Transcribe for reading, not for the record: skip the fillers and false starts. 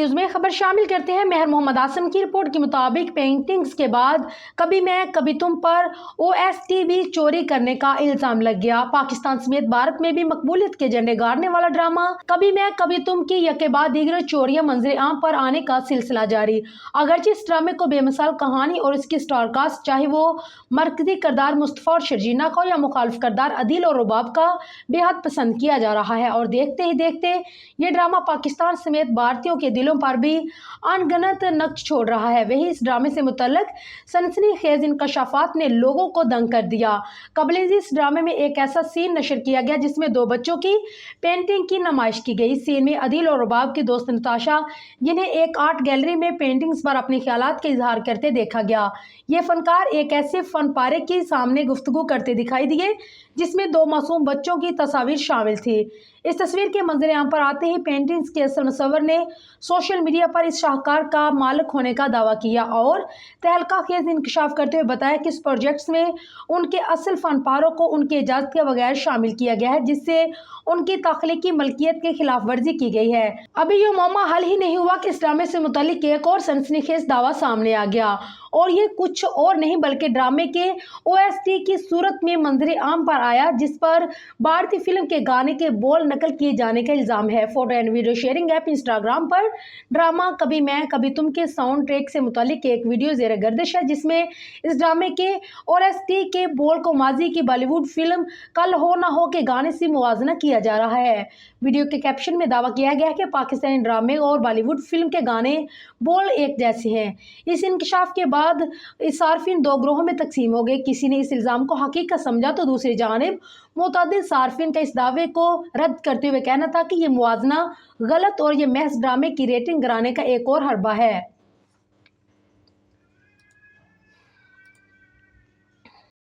News میں خبر شامل کرتے ہیں۔ مہر محمد آسم کی رپورٹ کے مطابق پینٹنگز کے بعد کبھی میں کبھی تم پر OSTV چوری کرنے کا الزام لگ گیا۔ پاکستان سمیت بھارت میں بھی مقبولیت کے جھنڈے گاڑنے والا ڈرامہ کبھی میں کبھی تم کی یکے بعد دیگر چوریاں منظر عام پر آنے کا سلسلہ جاری۔ اگرچہ اس ڈرامے کو بے مثال کہانی اور اس کی سٹار کاسٹ چاہے وہ مرکزی کردار مصطفیٰ اور شرجینا کا یا مخالف کردار عدیل اور رباب کا بے حد پسند کیا جا رہا ہے، اور دیکھتے ہی دیکھتے یہ ڈرامہ پاکستان سمیت بھارتیوں کے دلوں پر بھی ان گنت نقش چھوڑ رہا ہے۔ وہی اس ڈرامے سے متعلق سنسنی خیز انکشافات نے لوگوں کو دنگ کر دیا۔ قبل ازیں اس ڈرامے میں ایک ایسا سین نشر کیا گیا جس میں 2 بچوں کی پینٹنگ کی نمائش کی گئی۔ سین میں عدیل اور رباب کی دوست نتاشا، جنہیں ایک آرٹ گیلری میں پینٹنگز پر اپنے خیالات کا اظہار کرتے دیکھا گیا۔ یہ فنکار ایک ایسے فن پارے کے سامنے گفتگو کرتے دکھائی دیے جس میں 2 معصوم بچوں کی تصاویر شامل تھی۔ اس تصویر کے منظر عام پر آتے ہی پینٹنگز کے اصل مصور نے سوشل میڈیا پر اس شاہکار کا مالک ہونے کا دعویٰ کیا اور تہلکہ خیز انکشاف کرتے ہوئے بتایا کہ اس پروجیکٹس میں ان کے اصل فن پاروں کو ان کی اجازت کے بغیر شامل کیا گیا ہے، جس سے ان کی تخلیقی ملکیت کی خلاف ورزی کی گئی ہے۔ ابھی یہ معمہ حل ہی نہیں ہوا کہ اس ڈرامے سے متعلق ایک اور سنسنی خیز دعویٰ سامنے آ گیا، اور یہ کچھ اور نہیں بلکہ ڈرامے کے OST کی صورت میں منظر عام پر آیا، جس پر بھارتی فلم کے گانے کے بول نقل کیے جانے کا الزام ہے۔ Photo and video sharing app Instagram per drama کبھی میں کبھی تم کے ساؤنڈ ٹریک سے متعلق ایک ویڈیو زیر گردش ہے، جس میں اس ڈرامے کے OST کے بول کو ماضی کی بالی ووڈ فلم کل ہو نہ ہو کے گانے سے موازنہ کیا جا رہا ہے۔ ویڈیو کے کیپشن میں دعویٰ کیا گیا ہے کہ پاکستانی ڈرامے اور بالی ووڈ فلم کے گانے بول ایک جیسے ہیں۔ اس انکشاف کے بعد صارفین 2 گروہوں میں تقسیم ہو گئے۔ کسی نے اس الزام کو حقیقت سمجھا تو دوسری جانب متعدد صارفین کا اس دعوے کو رد کرتے ہوئے کہنا تھا کہ یہ موازنہ غلط اور یہ محض ڈرامے کی ریٹنگ گرانے کا ایک اور حربہ ہے۔